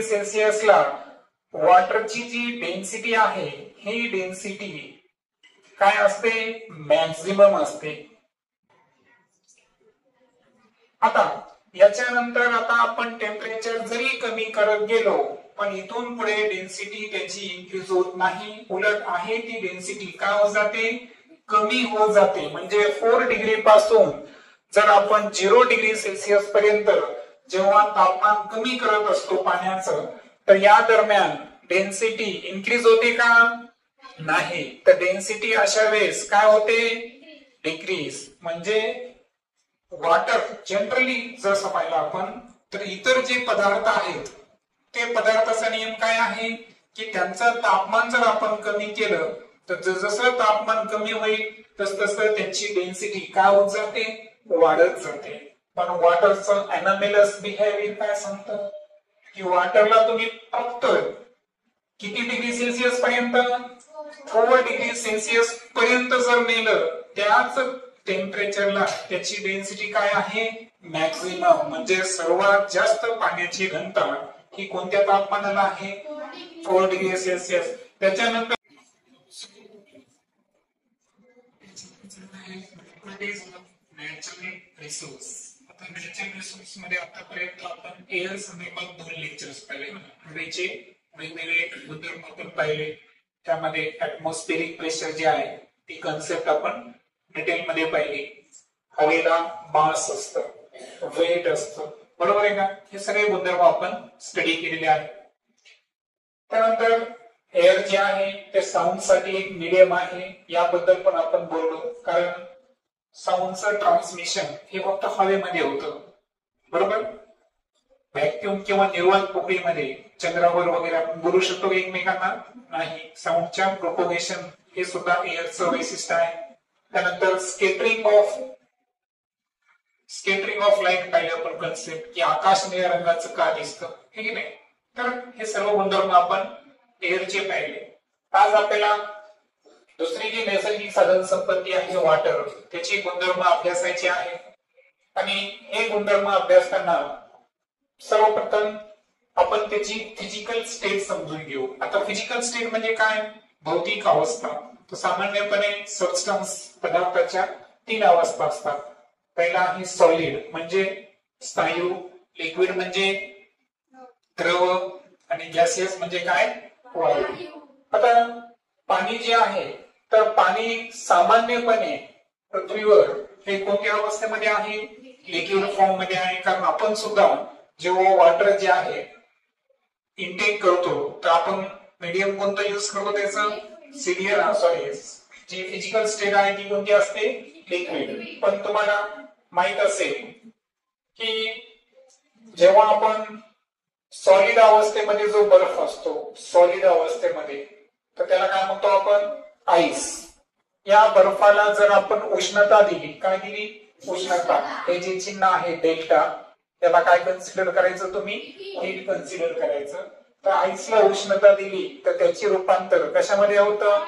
सेल्सिअसला वॉटरची जी density आहे ही density काय असते? मॅक्झिमम असते. आता याच्यानंतर आता आपण टेम्परेचर जरी कमी करत गेलो पण इथून पुढे डेन्सिटी त्याची इन्क्रीज होत नाही, उलट आहे ती डेन्सिटी काय होत जाते? कमी होत जाते. म्हणजे 4 डिग्री पासून जर आपण 0 डिग्री सेल्सिअस पर्यंत जेव्हा तापमान कमी करत असतो पाण्याचं, तर या दरम्यान डेन्सिटी इन्क्रीज होते का? नाही. तर डेन्सिटी अशा वेळेस काय होते? डिक्रीज. म्हणजे वॉटर जनरली जसं पाहिलं आपण तर इतर जे पदार्थ आहेत ते पदार्थाचा नियम काय आहे की त्यांचं तापमान जर आपण कमी केलं तर जसं तापमान कमी होईल तसं त्यांची डेन्सिटी काय होत जाते? वाढत जाते. पण वॉटरचं अनॉमलस बिहेवियर काय सांगतं की वॉटरला तुम्ही फक्त किती डिग्री सेल्सिअस पर्यंत? 4 डिग्री सेल्सिअस पर्यंत जर नेलं त्याच टेम्परेचरला त्याची डेन्सिटी काय आहे? मॅक्झिमम. म्हणजे सर्वात जास्त पाण्याची घनता ही कोणत्या तापमानाला आहे? 4 डिग्री सेल्सिअस. त्याच्यानंतर नॅचरल रिसोर्स. आता नॅचरल रिसोर्स मध्ये आतापर्यंत आपण एअर संदर्भात 2 लेक्चर्स पाहिले. हवेचे वेगवेगळे गुणधर्म आपण पाहिले. त्यामध्ये ऍटमॉस्फेरिक प्रेशर जे आहे ती कन्सेप्ट आपण डिटेल मध्ये पाहिली. हवेला मास असतं, वेट असतं, बरोबर आहे का? हे सगळे गुणधर्म आपण स्टडी केलेले आहेत. त्यानंतर एअर जे आहे ते साऊंड साठी एक मीडियम आहे याबद्दल पण आपण बोललो. कारण साऊंडचं ट्रान्समिशन हे फक्त हवेमध्ये होतं, बरोबर? व्हॅक्युम किंवा निर्वात पोकळीमध्ये चंद्रावर वगैरे आपण बोलू शकतो एकमेकांना? नाही. साऊंडच्या प्रोपोगेशन हे सुद्धा एअरचं वैशिष्ट्य आहे. त्यानंतर स्केटरिंग ऑफ लाईट पाहिलं आपण कन्सेप्ट की आकाश निळ्या रंगाचं का दिसतं, हे की नाही? तर हे सर्व गुणधर्म आपण एअरचे पाहिले. आज आपल्याला दुसरी जी नैसर्गिक साधन संपत्ती आहे वॉटर, त्याची गुणधर्म अभ्यासायची आहे. आणि हे गुणधर्म अभ्यासताना सर्वप्रथम आपण त्याची फिजिकल स्टेट समजून घेऊ. आता फिजिकल स्टेट म्हणजे काय? भौतिक अवस्था. तर सामान्यपणे सबस्टन्स पदार्थाच्या 3 अवस्था असतात. पहिला आहे सॉलिड म्हणजे स्थायू, लिक्विड म्हणजे द्रव आणि गॅसियस म्हणजे काय? वायू. आता पाणी जे आहे तर पाणी सामान्यपणे पृथ्वीवर हे कोणत्या अवस्थेमध्ये आहे? लिक्विड फॉर्म मध्ये आहे. कारण आपण सुद्धा जेव्हा वॉटर जे आहे इनटेक करतो तर आपण मीडियम कोणतं यूज करतो? त्याचं जी फिजिकल स्टेट आहे ती कोणती असते? लिक्विड. पण तुम्हाला माहित असेल की जेव्हा आपण सॉलिड अवस्थेमध्ये जो बर्फ असतो, सॉलिड अवस्थेमध्ये, तर त्याला काय म्हणतो आपण? आईस. या बर्फाला जर आपण उष्णता दिली, काय दिली? उष्णता. हे जे चिन्ह आहे डेल्टा, त्याला काय कन्सिडर करायचं तुम्ही? हीट कन्सिडर करायचं. तर आईसला उष्णता दिली तर त्याची रूपांतर कशामध्ये होतं?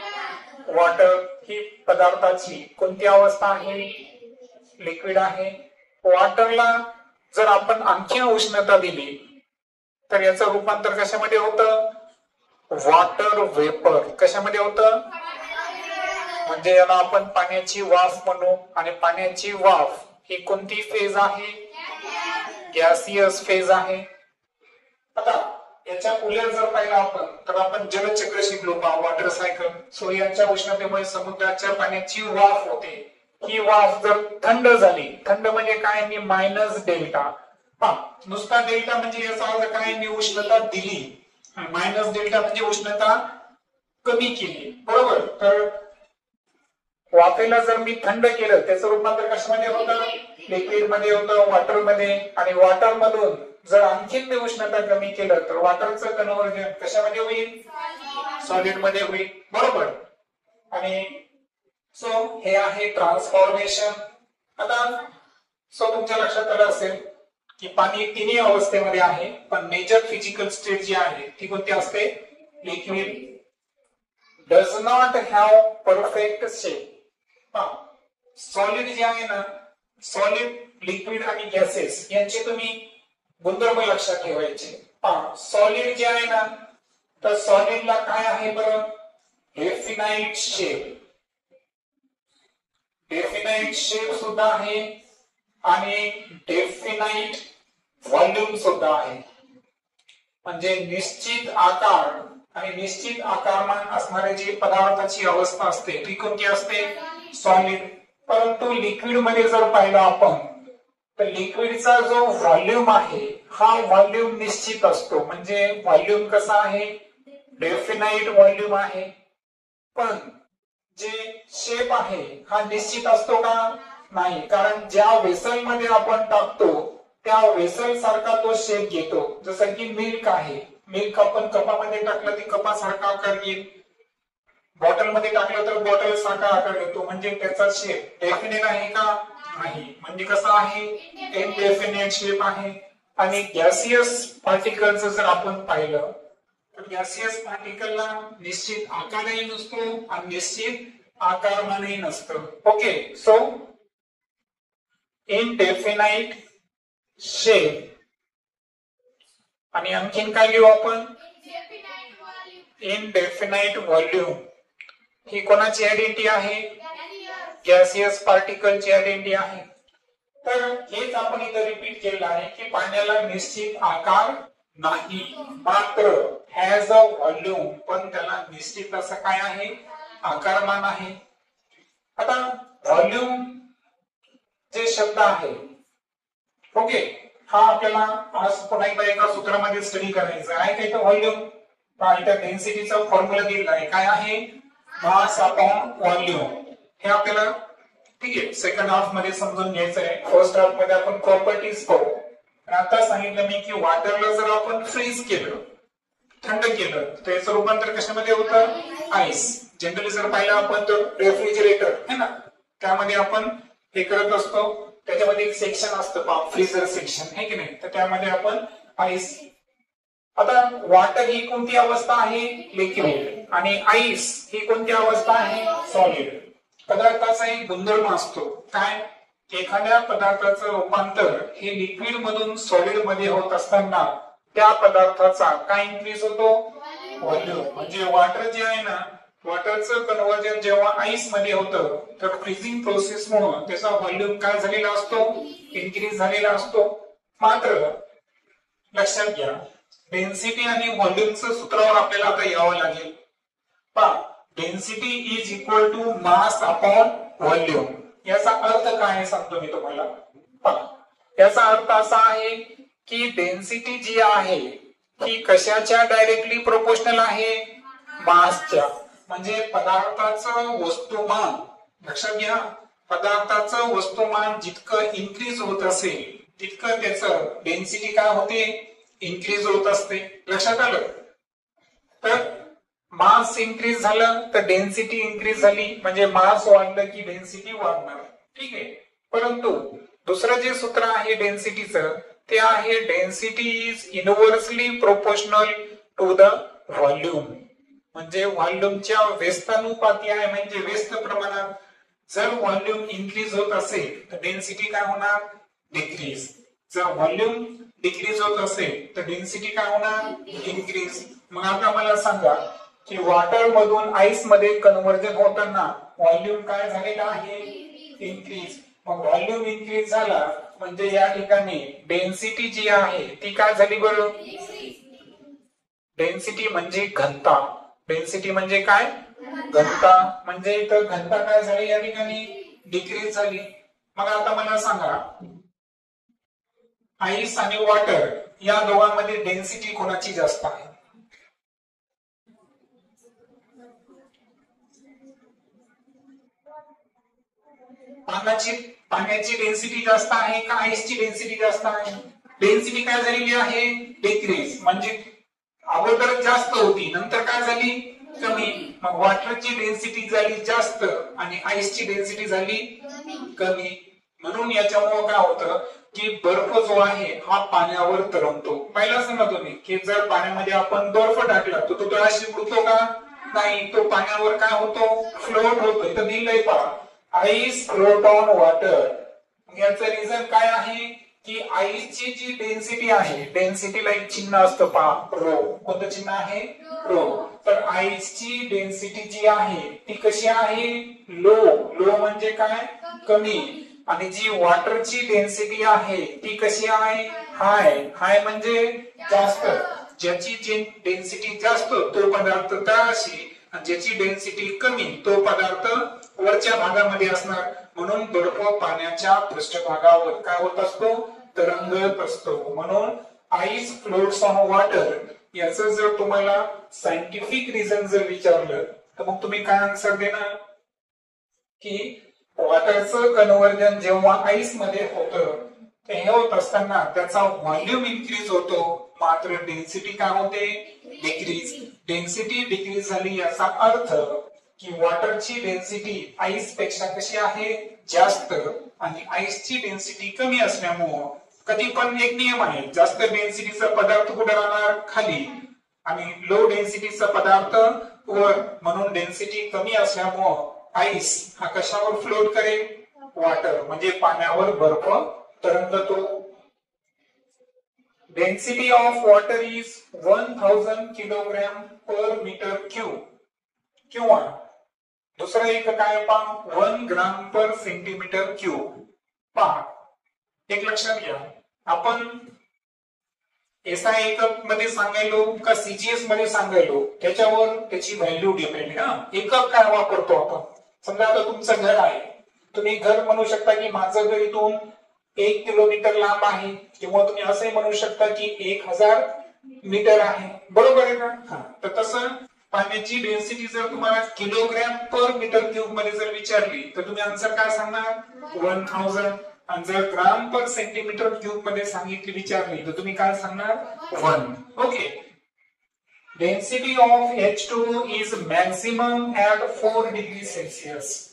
वॉटर ही पदार्थाची कोणती अवस्था आहे? लिक्विड आहे. वॉटरला जर आपण आणखी उष्णता दिली तर याचं रूपांतर कशामध्ये होतं? Water vapour. कशामध्ये होतं? म्हणजे याला आपण पाण्याची वाफ म्हणू. आणि पाण्याची वाफ ही कोणती फेज आहे? गॅसियस फेज आहे. आता याच्या उलट जर पाहिलं आपण तर आपण जलचक्र शिकलो पहा, वॉटर सायकल. सूर्याच्या उष्णतेमुळे समुद्राच्या पाण्याची वाफ होते. ही वाफ जर थंड झाली, थंड म्हणजे काय? Minus delta. नुसता डेल्टा म्हणजे याचा अर्थ काय? मी उष्णता दिली. मायनस डेल्टा म्हणजे उष्णता कमी केली, बरोबर? तर वाफेला जर मी थंड केलं त्याचं रूपांतर कशामध्ये होतं? लिक्विड मध्ये होतं, वॉटर मध्ये. आणि वॉटर मधून जर आणखीन मी उष्णता कमी केलं तर वॉटरचं कन्व्हर्जन कशामध्ये होईल? सॉलिड मध्ये होईल, बरोबर? आणि सो हे आहे ट्रान्सफॉर्मेशन. आता तुमच्या लक्षात आलं असेल की पाणी 3 अवस्थेमध्ये आहे, पण मेजर फिजिकल स्टेट जी आहे ती कोणती असते? Liquid. Does not have perfect shape. Solid जे आहे ना, सॉलिड, लिक्विड आणि गॅसेस यांचे तुम्ही गुणधर्म लक्षात ठेवायचे. सॉलिड जे आहे ना, तर सॉलिडला काय आहे बरं, डेफिनाइट शेप. डेफिनाइट शेप सुद्धा आहे आणि डेफिनाइट व्हॉल्यूम सुद्धा आहे. म्हणजे निश्चित आकार आणि निश्चित आकारमान असणारे जी पदार्थाची अवस्था असते ती कोणती असते, सॉलिड. परंतु लिक्विड मध्ये जर पाहिलं आपण तर लिक्विडचा जो व्हॉल्यूम आहे हा व्हॉल्यूम निश्चित असतो. म्हणजे व्हॉल्यूम कसा आहे, डेफिनाइट व्हॉल्यूम आहे. पण जे शेप आहे हा निश्चित असतो का, नाही. कारण ज्या वेसल मध्ये आपण टाकतो त्या वेसल सारखा तो शेप घेतो. जसं की मिल्क आहे, मिल्क आपण कपामध्ये टाकलं ती कपासारखा आकार घेईल, बॉटल मध्ये टाकलं तर बॉटल सारखा आकार घेतो. म्हणजे त्याचा शेप डेफिनेट आहे का, नाही. म्हणजे कसा आहे, इनडेफिनेट शेप आहे. आणि गॅसियस पार्टिकलचं जर आपण पाहिलं तर गॅसियस पार्टिकलला निश्चित आकारही नसतो आणि निश्चित आकारमानही नसतं. Okay, so indefinite shape. आणि आणखीन काय लिहू आपण, इनडेफिनाइट व्हॉल्यूम. ही कोणाची आयडेंटिटी आहे, गॅसियस पार्टिकलची आयडेंटिटी आहे. तर हेच आपण इथे रिपीट केलेलं आहे की पाण्याला निश्चित आकार नाही, मात्र हॅज अ व्हॉल्यूम, पण त्याला निश्चित असं काय आहे, आकारमान आहे. आता व्हॉल्यूम जे शब्द आहे, ओके, हा आपल्याला आज पुन्हा एकदा एका सूत्रामध्ये स्टडी करायचा आहे. काय तर व्हॉल्यूम, इथं डेन्सिटीचा फॉर्म्युला दिलेला आहे, काय आहे, मास अपॉन व्हॉल्यूम. हे आपल्याला ठीक आहे सेकंड हाफ मध्ये समजून घ्यायचं आहे. फर्स्ट हाफ मध्ये आपण प्रॉपर्टीज पाहू. आता सांगितलं मी की वॉटरला जर आपण फ्रीज केलं, थंड केलं, तर याचं रूपांतर कशामध्ये होतं, आईस. जनरली जर पाहिलं आपण तर रेफ्रिजरेटर है ना, त्यामध्ये आपण हे करत असतो, त्याच्यामध्ये एक सेक्शन असतं फ्रीजर सेक्शन, है की नाही, तर त्यामध्ये आपण आईस. आता वॉटर ही कोणती अवस्था आहे, लिक्विड, आणि आईस ही कोणती अवस्था आहे, सॉलिड. पदार्थाचा एक गुणधर्म असतो काय, एखाद्या पदार्थाचं रूपांतर हे लिक्विड मधून सॉलिड मध्ये होत असताना त्या पदार्थाचा काय इन्क्रीज होतो, व्हॉल्यूम. म्हणजे वॉटर जे आहे ना, वॉटरचं कन्व्हर्जन जेव्हा आईस मध्ये होतं तर फ्रीजिंग प्रोसेस मुळे त्याचा व्हॉल्यूम काय झालेला असतो, इन्क्रीज झालेला असतो. मात्र लक्षात घ्या, डेन्सिटी आणि व्हॉल्यूमचं सूत्रावर आपल्याला आता यावं लागेल. पहा, density is equal to mass upon volume. याचा अर्थ काय आहे सांगतो मी तुम्हाला. पहा, याचा अर्थ असा आहे की डेन्सिटी जी आहे ही कशाच्या डायरेक्टली प्रोपोर्शनल आहे, मासच्या. म्हणजे पदार्थाचं वस्तुमान, लक्षात घ्या, पदार्थाचं वस्तुमान जितकं इन्क्रीज होत असेल तितकं त्याचं डेन्सिटी काय होते, इन्क्रीज होत असते. लक्षात आलं. तर मास इन्क्रीज झालं तर डेन्सिटी इन्क्रीज झाली, म्हणजे मास वाढलं की डेन्सिटी वाढणार. ठीक आहे. परंतु दुसरं जे सूत्र आहे डेन्सिटीचं ते आहे density is inversely proportional to the volume. म्हणजे व्हॉल्यूमच्या व्यस्तानुपाती आहे, म्हणजे व्यस्त प्रमाणात. जर व्हॉल्यूम इन्क्रीज होत असेल तर डेन्सिटी काय होणार, डिक्रीज. जर व्हॉल्यूम डिक्रीज होत असेल तर डेन्सिटी काय होणार, इन्क्रीज. मग आता मला सांगा की वॉटर मधून आईस मध्ये कन्व्हर्जन होताना व्हॉल्यूम काय झालेला आहे, इन्क्रीज. मग व्हॉल्यूम इन्क्रीज झाला म्हणजे या ठिकाणी डेन्सिटी जी आहे ती काय झाली बरं, डेन्सिटी म्हणजे घनता. डेन्सिटी म्हणजे काय, घनता. म्हणजे इथं घनता काय झाली या ठिकाणी, डिक्रीज झाली. मग आता मला सांगा आईस आणि वॉटर या दोघांमध्ये डेन्सिटी कोणाची जास्त आहे, पाण्याची डेन्सिटी जास्त आहे का आईसची डेन्सिटी जास्त आहे, डेन्सिटी काय झालेली आहे, डिक्रीज. म्हणजे अगोदर जास्त होती नंतर काय झाली, कमी. मग वॉटरची डेन्सिटी झाली जास्त आणि आईसची डेन्सिटी झाली कमी. म्हणून याच्यामुळे काय होतं की बर्फ जो आहे हा पाण्यावर तरंगतो. पहिला समजा तुम्ही की जर पाण्यामध्ये आपण बर्फ टाकला तर तो तळाशी बुडतो का, नाही. तो पाण्यावर काय होतो, फ्लोट होतो. इथं दिलंय पहा, आईस फ्लोट ऑन वॉटर. याचं रिझन काय आहे की आईसची जी डेन्सिटी आहे, डेन्सिटीला एक चिन्ह असतं पहा, रो. कोणतं चिन्ह आहे? रो. तर आईसची डेन्सिटी जी आहे ती कशी आहे? लो. लो म्हणजे काय? कमी. आणि जी वॉटरची डेन्सिटी आहे ती कशी आहे? हाय. हाय म्हणजे जास्त. ज्याची डेन्सिटी जास्त तो पदार्थ तळाशी, आणि ज्याची डेन्सिटी कमी तो पदार्थ वरच्या भागामध्ये असणार. म्हणून बर्फ पाण्याच्या पृष्ठभागावर काय होत असतो? तरंगत असतो. म्हणून आईस फ्लोट्स ऑन वॉटर याचं जर तुम्हाला सायंटिफिक रिझन जर विचारलं तर मग तुम्ही काय आन्सर देणार? की वॉटरचं कन्व्हर्जन जेव्हा आईस मध्ये होतं ते हे होत असताना त्याचा व्हॉल्यूम इन्क्रीज होतो, मात्र डेन्सिटी काय होते? डिक्रीज. डेन्सिटी डिक्रीज झाली याचा अर्थ की वॉटरची डेन्सिटी आईस पेक्षा कशी आहे? जास्त. आणि आईसची डेन्सिटी कमी असल्यामुळं कधी पण एक नियम आहे, जास्त डेन्सिटीचा पदार्थ कुठे राहणार? खाली. आणि लो डेन्सिटीचा पदार्थ वर. म्हणून डेन्सिटी कमी असल्यामुळं आईस हा कशावर फ्लोट करेल? वॉटर म्हणजे पाण्यावर बर्फ तरंगतो. Density of water is 1000 kilogram per metre cube. किंवा दुसरं एक काय पहा, 1 ग्राम पर सेंटीमीटर क्यूब. पहा, एक लक्षात घ्या, आपण एसआय एकक मध्ये सांगायलो का सीजीएस मध्ये सांगायलो त्याच्यावर त्याची व्हॅल्यू डिपेंड. एकक काय वापरतो आपण? समजा आता तुमचं घर आहे, तुम्ही घर म्हणू शकता की माझं घर इथून 1 किलोमीटर लांब आहे, किंवा तुम्ही असंही म्हणू शकता की 1000 मीटर आहे. बरोबर आहे का? तर तसं पाण्याची डेन्सिटी जर तुम्हाला किलोग्रॅम पर मीटर क्यूब मध्ये जर विचारली तर तुम्ही आन्सर काय सांगणार? 1000. आणि जर ग्राम पर सेंटीमीटर क्यूब मध्ये सांगितली विचारली तर तुम्ही काय सांगणार? 1. Okay. Density of H2O is maximum at 4 degree Celsius.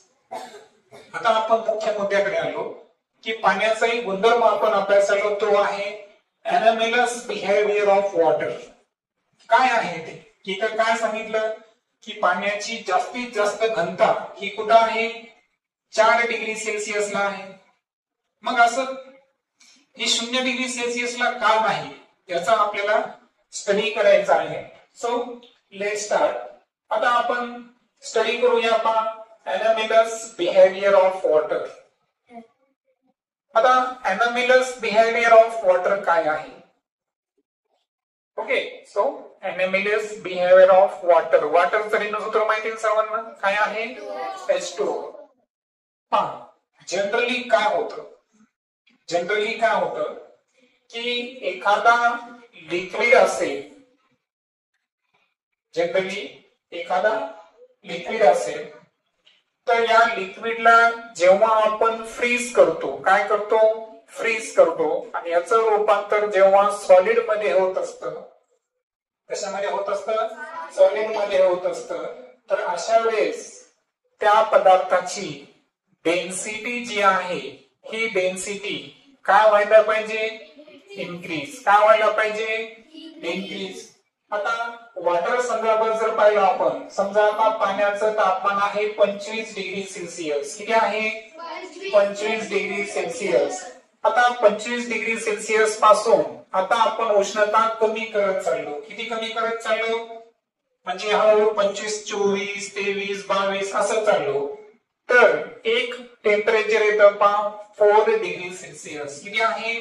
आता आपण मुख्य मुद्द्याकडे आलो की पाण्याचा एक गुणधर्म आपण अभ्यासाला, तो आहे एनामेलस बिहेवियर ऑफ वॉटर. काय आहे ते? की काय सांगितलं की पाण्याची जास्तीत जास्त घनता ही कुठं आहे? 4 डिग्री सेल्सिअसला आहे. मग असं ही 0 डिग्री सेल्सिअसला का नाही याचा आपल्याला स्टडी करायचा आहे. So let start. आता आपण स्टडी करूया पहा एनामेलस बिहेवियर ऑफ वॉटर. आता एनामेलस बिहेवियर ऑफ वॉटर काय आहे? Okay, so anomalous behaviour of water. वॉटरचं ऋणसूत्र माहिती आहे सर्वांना, काय आहे? H2O. पहा, जनरली काय होतं की एखादा लिक्विड असेल, तर या लिक्विडला जेव्हा आपण फ्रीज करतो, काय करतो? फ्रीज करतो. आणि याचं रूपांतर जेव्हा सॉलिड मध्ये होत असतं, कशामध्ये होत असतं? सॉलिड मध्ये होत असतं. तर अशा वेळेस त्या पदार्थाची डेन्सिटी जी आहे ही डेन्सिटी काय व्हायला पाहिजे? इन्क्रीज. काय व्हायला पाहिजे? इन्क्रीज. आता वॉटर संदर्भात जर पाहिलं आपण, समजा आता पाण्याचं तापमान आहे 25 डिग्री सेल्सिअस. किती आहे? 25 डिग्री सेल्सिअस. आता 25 डिग्री सेल्सिअस पासून आता आपण उष्णता कमी करत चाललो. किती कमी करत चाललो? म्हणजे हळूहळू 25, 24, 23, 22 असं चाललो. तर एक टेम्परेचर येतं पहा 4 डिग्री सेल्सिअस. किती आहे?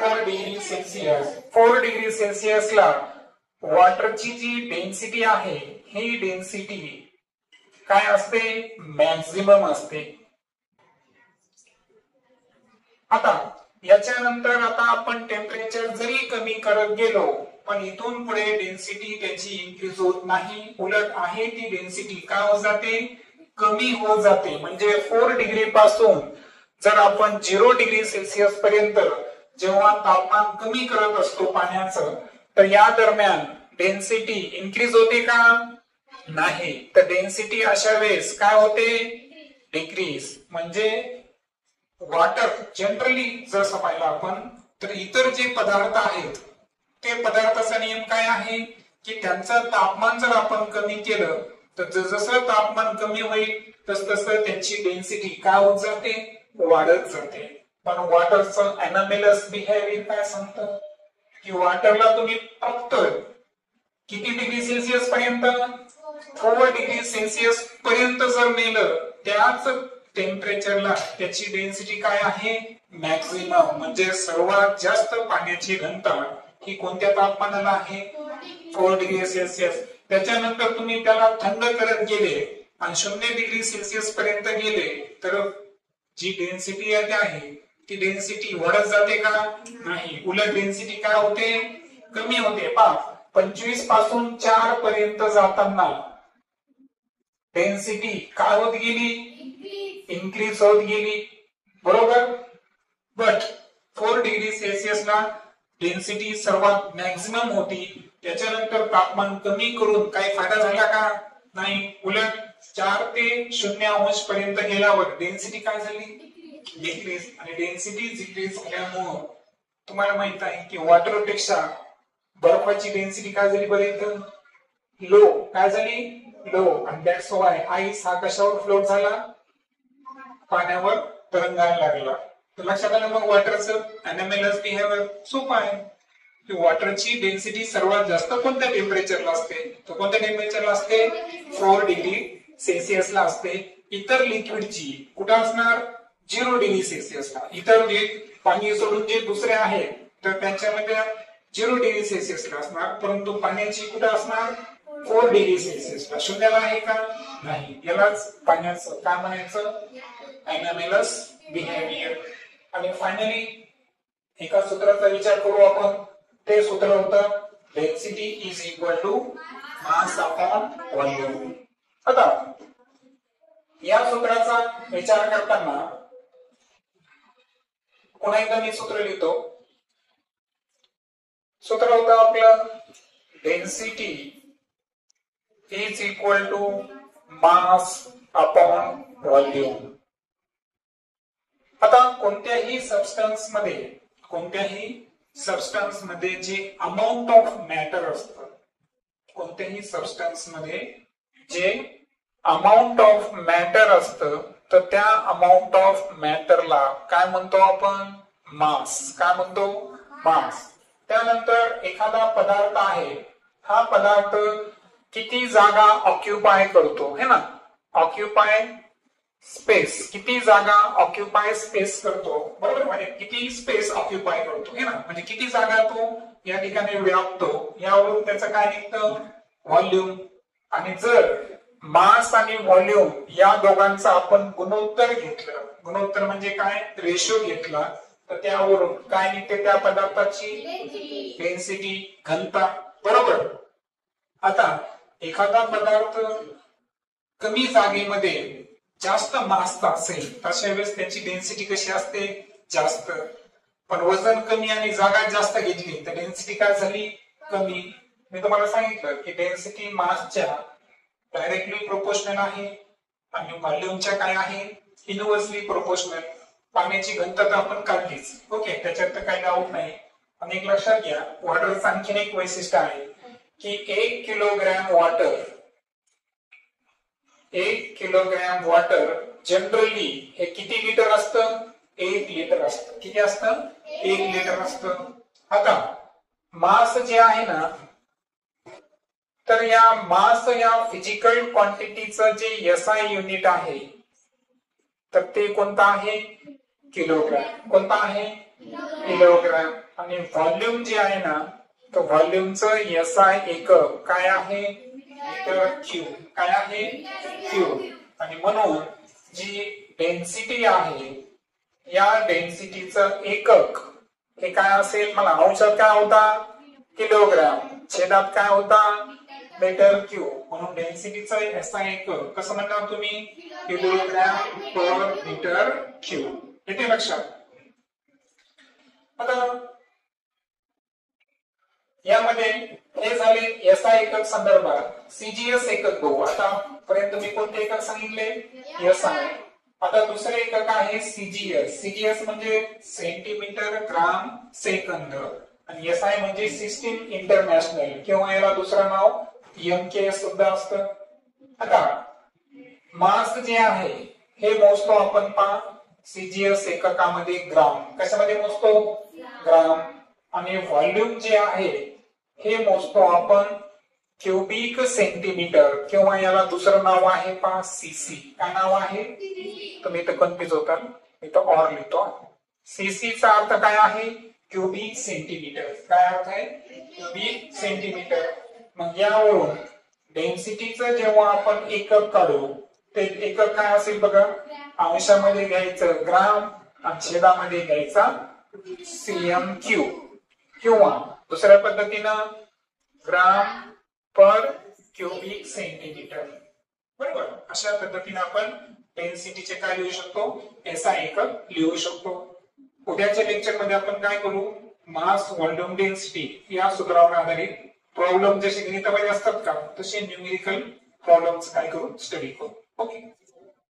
4 डिग्री सेल्सिअस. 4 डिग्री सेल्सिअसला वॉटरची जी डेन्सिटी आहे ही डेन्सिटी काय असते? मॅक्झिमम असते. आता याच्यानंतर आता आपण टेम्परेचर जरी कमी करत गेलो पण इथून पुढे डेन्सिटी त्याची इन्क्रीज होत नाही, उलट आहे ती डेन्सिटी काय होत जाते? कमी होत जाते. म्हणजे 4 डिग्री पासून जर आपण 0 डिग्री सेल्सिअस पर्यंत जेव्हा तापमान कमी करत असतो पाण्याचं, तर या दरम्यान डेन्सिटी इन्क्रीज होते का? नाही. तर डेन्सिटी अशा वेळेस काय होते? डिक्रीज. म्हणजे वॉटर जनरली जसं पाहिलं आपण, तर इतर जे पदार्थ आहेत ते पदार्थाचा नियम काय आहे की त्यांचं तापमान जर आपण कमी केलं तर जसं तापमान कमी होईल तस त्यांची डेन्सिटी काय होत जाते? वाढत जाते. पण वॉटरचं अनॉमलस बिहेवियर काय सांगतं की वॉटरला तुम्ही फक्त किती डिग्री सेल्सिअस पर्यंत 4 डिग्री सेल्सिअस पर्यंत जर नेलं त्याच टेम्परेचरला त्याची डेन्सिटी काय आहे मॅक्झिमम म्हणजे सर्वात जास्त पाण्याची घनता ही कोणत्या तापमानाला आहे 4 डिग्री सेल्सिअस. त्याच्यानंतर तुम्ही त्याला थंड करत गेले आणि 0 डिग्री सेल्सिअस पर्यंत गेले तर जी डेन्सिटी आहे ती डेन्सिटी वाढत जाते का नाही उलट डेन्सिटी काय होते कमी होते. पहा 25 पासून 4 पर्यंत जाताना डेन्सिटी काय होत गेली इन्क्रीज होत गेली बरोबर. बट 4 डिग्री सेल्सिअसला डेन्सिटी सर्वात मॅक्झिमम होती. त्याच्यानंतर तापमान कमी करून काही फायदा झाला का नाही उलट 4 ते 0 पर्यंत गेल्यावर डेन्सिटी काय झाली डिक्रीज. आणि डेन्सिटी डिक्रीज झाल्यामुळे तुम्हाला माहित आहे की वॉटर पेक्षा बर्फाची डेन्सिटी काय झाली पर्यंत लो काय झाली लो. आणि दॅट्स व्हाय आईस हा कशावर फ्लोट झाला पाण्यावर तरंगायला लागला. तर लक्षात आलं मग वॉटरचं अनॉमलस बिहेवियर सोपं आहे की वॉटरची डेन्सिटी सर्वात जास्त कोणत्या टेम्परेचरला असते तर कोणत्या टेम्परेचरला असते 4 डिग्री सेल्सिअसला असते. इतर लिक्विडची कुठं असणार 0 डिग्री सेल्सिअसला. इतर जे पाणी सोडून जे दुसरे आहेत तर त्यांच्यामध्ये 0 डिग्री सेल्सिअसला असणार परंतु पाण्याची कुठं असणार 4 डिग्री सेल्सिअसला. शून्याला आहे का नाही. यालाच पाण्याचं काय म्हणायचं अनॉमलस बिहेवियर. आणि फायनली एका सूत्राचा विचार करू आपण. ते सूत्र होतं density is equal to mass upon volume. आता या सूत्राचा विचार करताना पुन्हा एकदा मी सूत्र लिहितो. सूत्र होतं आपलं density is equal to mass upon volume. आता कोणत्याही सबस्टन्स मध्ये जे अमाउंट ऑफ मॅटर असतं कोणत्याही सबस्टन्स मध्ये जे अमाउंट ऑफ मॅटर असतं तर त्या अमाउंट ऑफ मॅटरला काय म्हणतो आपण मास. काय म्हणतो मास. त्यानंतर एखादा पदार्थ आहे हा पदार्थ किती जागा ऑक्युपाय करतो है ना ऑक्युपाय स्पेस किती जागा ऑक्युपाय स्पेस करतो बरोबर. म्हणजे किती स्पेस ऑक्युपाय करतो है ना म्हणजे किती जागा तो या ठिकाणी व्यापतो यावरून त्याचं काय निघतं व्हॉल्यूम. आणि जर मास आणि व्हॉल्यूम या दोघांचा आपण गुणोत्तर घेतलं गुणोत्तर म्हणजे काय रेशो घेतला तर त्यावरून काय निघते त्या पदार्थाची डेन्सिटी घनता बरोबर. आता एखादा पदार्थ कमी जागेमध्ये जास्त मासचा असेल अशा वेळेस त्याची डेन्सिटी कशी असते जास्त. पण वजन कमी आणि जागा जास्त घेतली तर डेन्सिटी काय झाली कमी. मी तुम्हाला सांगितलं की डेन्सिटी मासच्या डायरेक्टली प्रोपोर्शनल आहे आणि व्हॉल्यूमच्या काय आहे इनव्हर्सली प्रोपोर्शनल. पाण्याची घनता तर आपण काढलीच ओके त्याच्यात तर काही डाऊट नाही. आणि एक लक्षात घ्या वॉटरचं आणखीन एक वैशिष्ट्य आहे की 1 किलोग्रॅम वॉटर जनरली हे किती लिटर असतं 1 लिटर असतं. किती असतं 1 लिटर असतं. आता मास जे आहे ना तर या मास या फिजिकल क्वांटिटीचं जे एसआय युनिट आहे तर ते कोणतं आहे किलोग्रॅम. कोणता आहे किलोग्रॅम. आणि व्हॉल्यूम जे आहे ना तर व्हॉल्यूमचं एसआय एकक काय आहे मीटर क्यूब. काय आहे क्यूब. आणि म्हणून जी डेन्सिटी आहे या डेन्सिटीचं एकक हे काय असेल मला अंशात काय होता किलोग्रॅम छेदात काय होता मीटर क्यूब. म्हणून डेन्सिटीचं एसआय एकक कसं म्हणणार तुम्ही किलोग्रॅम पर मीटर क्यूब. येते लक्षात. आता यामध्ये हे झाले एसआय एकक संदर्भात. सीजीएस एकक बघू. आता पर्यंत मी कोणते एकक सांगितले एसआय. आता दुसरे एकक आहे सीजीएस. सीजीएस म्हणजे सेंटीमीटर ग्राम सेकंद आणि एसआय म्हणजे सिस्टीम इंटरनॅशनल किंवा याला दुसरं नाव एमकेएस सुद्धा असतं. आता मास जे आहे हे मोजतो आपण सीजीएस एककामध्ये ग्राम, कशामध्ये मोजतो? ग्राम. आणि व्हॉल्यूम जे आहे हे मोजतो आपण क्युबिक सेंटीमीटर, किंवा याला दुसरं नाव आहे पहा सीसी. काय नाव आहे? तुम्ही तर कन्फ्युज होताल, मी तर ऑर लिहितो. सीसी चा अर्थ काय आहे? Cubic centimetre. काय अर्थ आहे? Cubic centimetre. मग यावरून डेन्सिटीचं जेव्हा आपण एकक काढू, ते एकक काय असेल बघा, अंशामध्ये घ्यायचं ग्राम आणि छेदामध्ये घ्यायचा CM3, किंवा दुसऱ्या पद्धतीनं ग्राम पर क्युबिक सेंटीमीटर. बरोबर. अशा पद्धतीने आपण डेन्सिटीचे काय लिहू शकतो? एसआय एकक लिहू शकतो. उद्याच्या लेक्चर मध्ये आपण काय करू? मास व्हॉल्यूम डेन्सिटी या सूत्रावर आधारित प्रॉब्लेम जसे गणितामध्ये असतात का, तसे न्यूमेरिकल प्रॉब्लेम्स काय करू? स्टडी करू. ओके.